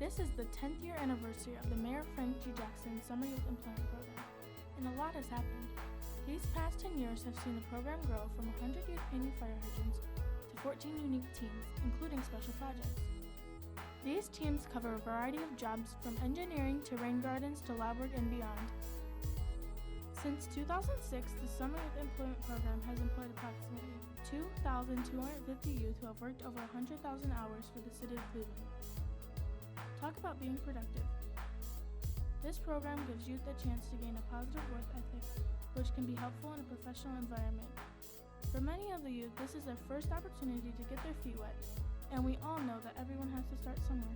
This is the 10th year anniversary of the Mayor Frank G. Jackson Summer Youth Employment Program, and a lot has happened. These past 10 years have seen the program grow from 100 youth painting fire hydrants to 14 unique teams, including special projects. These teams cover a variety of jobs from engineering to rain gardens to lab work and beyond. Since 2006, the Summer Youth Employment Program has employed approximately 2,250 youth who have worked over 100,000 hours for the city of Cleveland. Talk about being productive. This program gives youth a chance to gain a positive work ethic, which can be helpful in a professional environment. For many of the youth, this is their first opportunity to get their feet wet, and we all know that everyone has to start somewhere.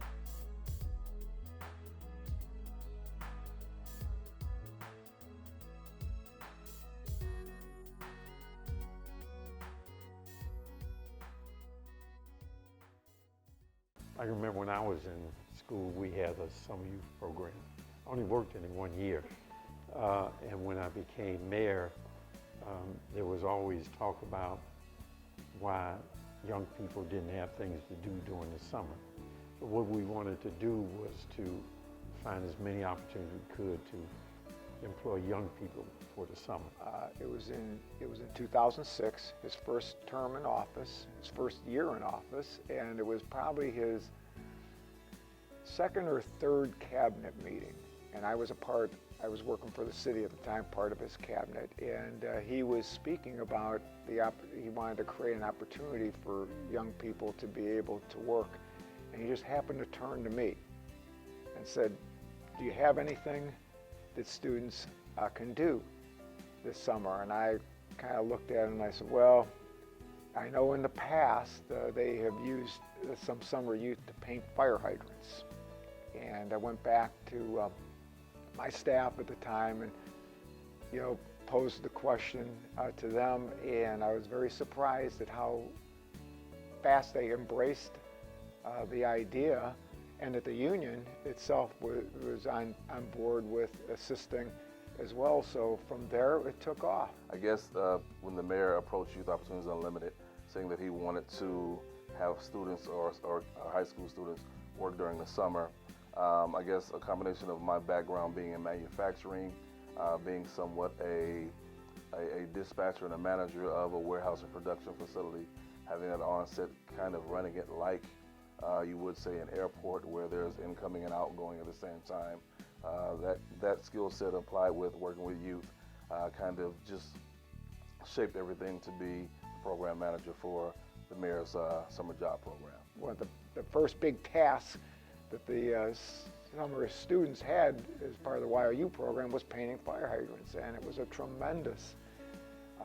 I remember when I was in school, we had a summer youth program. I only worked in it 1 year. And when I became mayor, there was always talk about why young people didn't have things to do during the summer. So what we wanted to do was to find as many opportunities we could to employ young people for the summer. It was in 2006, his first term in office, his first year in office, and it was probably his second or third cabinet meeting. And I was working for the city at the time, part of his cabinet, and he was speaking about he wanted to create an opportunity for young people to be able to work. And he just happened to turn to me and said, "Do you have anything that students can do this summer?" And I kind of looked at him and I said, "Well, I know in the past they have used some summer youth to paint fire hydrants." And I went back to my staff at the time and, posed the question to them, and I was very surprised at how fast they embraced the idea, and that the union itself was on board with assisting as well. So from there, it took off. I guess when the mayor approached Youth Opportunities Unlimited, saying that he wanted to have students or high school students work during the summer, I guess a combination of my background being in manufacturing, being somewhat a dispatcher and a manager of a warehouse and production facility, having that onset kind of running it like you would say an airport where there's incoming and outgoing at the same time. That skill set applied with working with youth kind of just shaped everything to be the program manager for the mayor's summer job program. One of the first big tasks that the summer students had as part of the Y.O.U. program was painting fire hydrants, and it was a tremendous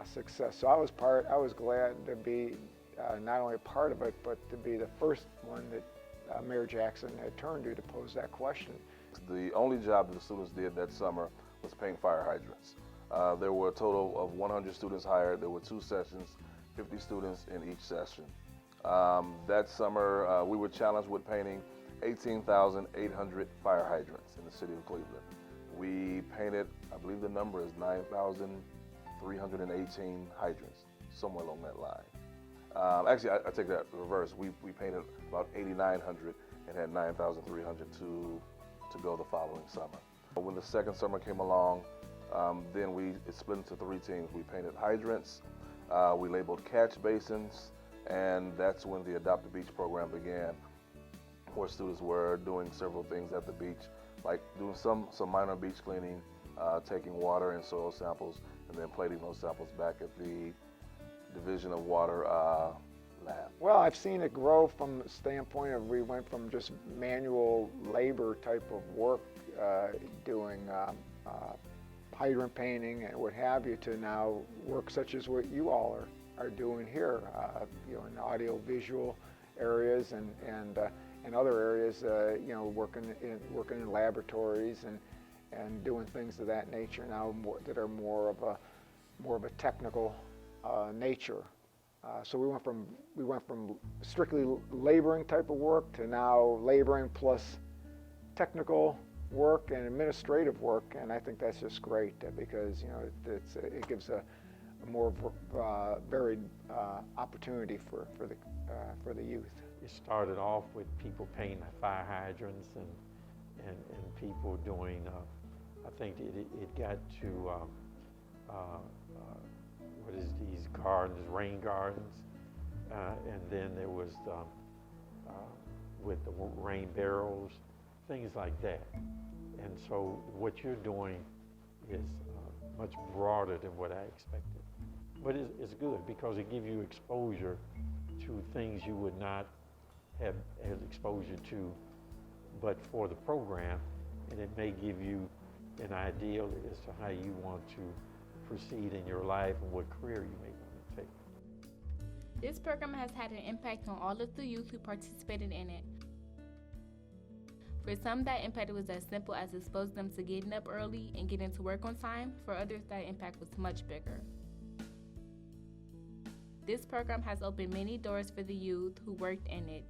success. So I was glad to be not only a part of it, but to be the first one that Mayor Jackson had turned to pose that question. The only job that the students did that summer was paint fire hydrants. There were a total of 100 students hired. There were 2 sessions, 50 students in each session. That summer, we were challenged with painting 18,800 fire hydrants in the city of Cleveland. We painted, I believe the number is 9,318 hydrants, somewhere along that line. Actually, I take that reverse. We painted about 8,900 and had 9,300 to go the following summer. But when the second summer came along, then it split into 3 teams. We painted hydrants, we labeled catch basins, and that's when the Adopt a Beach program began, where students were doing several things at the beach, like doing some minor beach cleaning, taking water and soil samples, and then plating those samples back at the Division of Water lab. Well, I've seen it grow from the standpoint of we went from just manual labor type of work, doing hydrant painting and what have you, to now work such as what you all are doing here, in audio-visual areas and other areas, working in laboratories and doing things of that nature now that are more of a technical nature. So we went from strictly laboring type of work to now laboring plus technical work and administrative work, and I think that's just great because it gives a more varied opportunity for the youth. it started off with people painting fire hydrants and people doing, I think it got to, what is these gardens, rain gardens, and then there was with the rain barrels, things like that. And so what you're doing is much broader than what I expected. But it's good because it gives you exposure to things you would not have exposure to but for the program, and it may give you an idea as to how you want to proceed in your life and what career you may want to take. This program has had an impact on all of the youth who participated in it. For some, that impact was as simple as exposing them to getting up early and getting to work on time. For others, that impact was much bigger. This program has opened many doors for the youth who worked in it,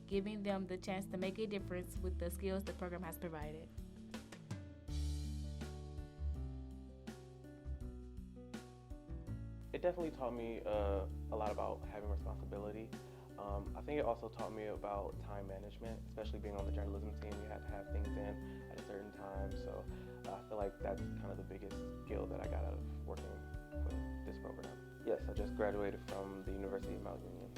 giving them the chance to make a difference with the skills the program has provided. It definitely taught me a lot about having responsibility. I think it also taught me about time management, especially being on the journalism team. We had to have things in at a certain time, so I feel like that's kind of the biggest skill that I got out of working for this program. Yes, I just graduated from the University of Mount Union.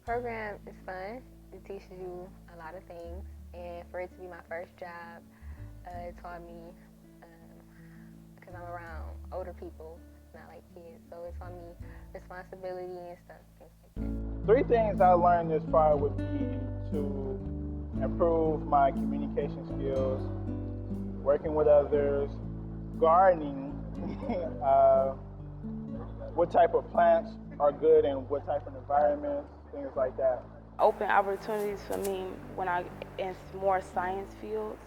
Program is fun. It teaches you a lot of things, and for it to be my first job, it taught me, because I'm around older people, not like kids, so it taught me responsibility and stuff, things like that. 3 things I learned this far would be to improve my communication skills, working with others, gardening, what type of plants are good in what type of environments, things like that. Open opportunities for me when I in more science fields,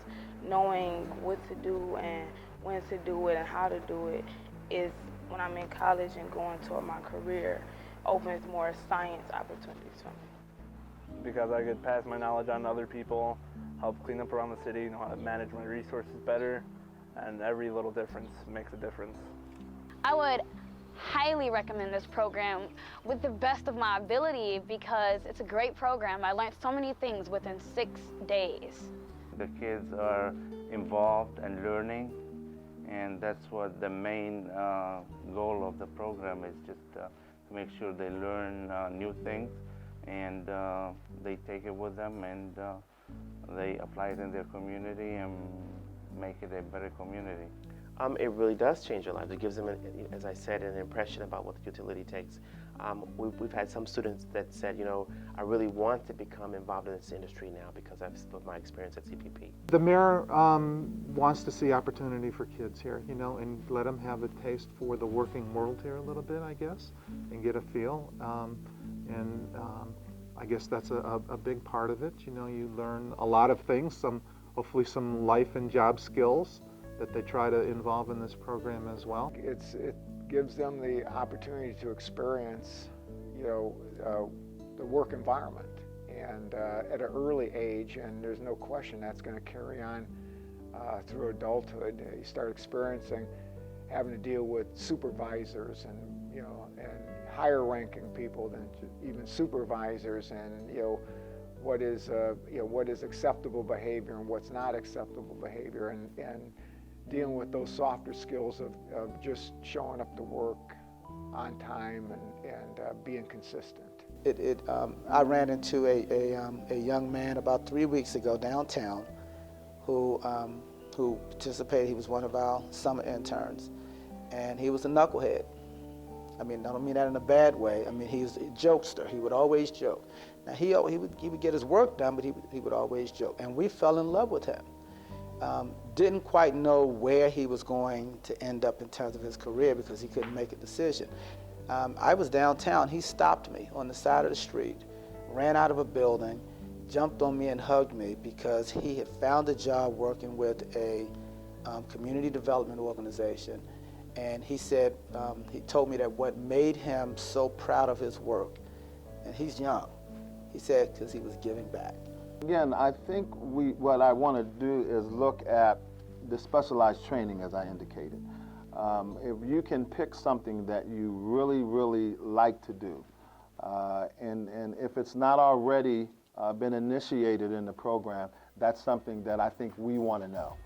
knowing what to do and when to do it and how to do it is when I'm in college and going toward my career, opens more science opportunities for me. Because I could pass my knowledge on to other people, help clean up around the city, know how to manage my resources better, and every little difference makes a difference. I would highly recommend this program with the best of my ability because it's a great program. I learned so many things within 6 days. The kids are involved and learning, and that's what the main goal of the program is, just to make sure they learn new things and they take it with them and they apply it in their community and make it a better community. It really does change your life. It gives them, as I said, an impression about what the utility takes. We've had some students that said, you know, I really want to become involved in this industry now because of my experience at CPP. The mayor wants to see opportunity for kids here, you know, and let them have a taste for the working world here a little bit, I guess, and get a feel. I guess that's a big part of it. You know, you learn a lot of things, hopefully some life and job skills that they try to involve in this program as well. It gives them the opportunity to experience, you know, the work environment, and at an early age, and there's no question that's going to carry on through adulthood. You start experiencing having to deal with supervisors and, you know, and higher ranking people than even supervisors, and, you know, what is acceptable behavior and what's not acceptable behavior, and dealing with those softer skills of just showing up to work on time and being consistent. I ran into a young man about 3 weeks ago downtown who participated. He was one of our summer interns, and he was a knucklehead. I mean, I don't mean that in a bad way. I mean, he was a jokester. He would always joke. Now, he would get his work done, but he would always joke, and we fell in love with him. Didn't quite know where he was going to end up in terms of his career because he couldn't make a decision. I was downtown. He stopped me on the side of the street, ran out of a building, jumped on me and hugged me because he had found a job working with a community development organization. And he said, he told me that what made him so proud of his work, and he's young, he said because he was giving back. Again, I think what I want to do is look at the specialized training, as I indicated. If you can pick something that you really, really like to do, And if it's not already been initiated in the program, that's something that I think we want to know.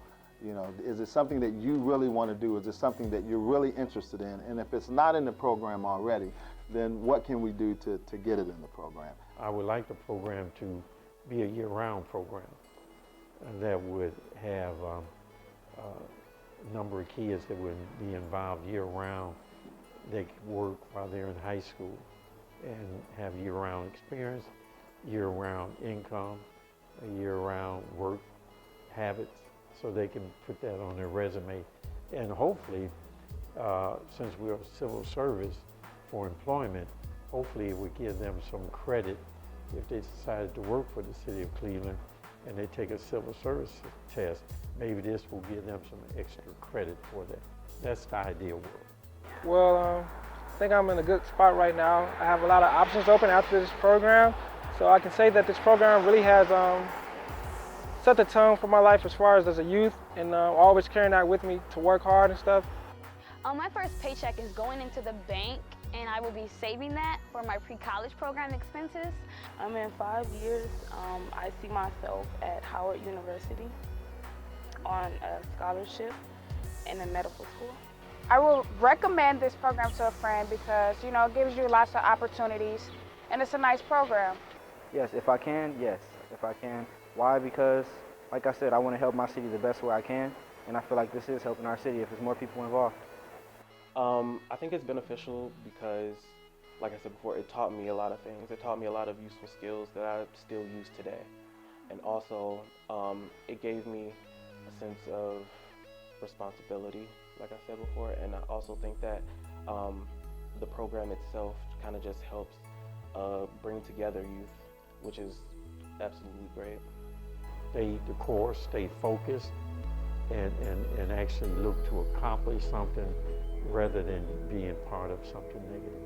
You know, is it something that you really want to do? Is it something that you're really interested in? And if it's not in the program already, then what can we do to get it in the program? I would like the program to be a year-round program that would have a number of kids that would be involved year-round. They could work while they're in high school and have year-round experience, year-round income, year-round work habits, so they can put that on their resume. And hopefully, since we're a civil service for employment, hopefully it would give them some credit if they decided to work for the city of Cleveland and they take a civil service test. Maybe this will give them some extra credit for that. That's the ideal world. Well, I think I'm in a good spot right now. I have a lot of options open after this program, so I can say that this program really has set the tone for my life as far as a youth, and always carrying that with me to work hard and stuff. My first paycheck is going into the bank, and I will be saving that for my pre-college program expenses. In 5 years, I see myself at Howard University on a scholarship in a medical school. I will recommend this program to a friend because, you know, it gives you lots of opportunities and it's a nice program. Yes, if I can, yes, if I can. Why? Because, like I said, I want to help my city the best way I can, and I feel like this is helping our city if there's more people involved. I think it's beneficial because, like I said before, it taught me a lot of things. It taught me a lot of useful skills that I still use today. And also, it gave me a sense of responsibility, like I said before, and I also think that the program itself kind of just helps bring together youth, which is absolutely great. Stay the course, stay focused, and actually look to accomplish something rather than being part of something negative.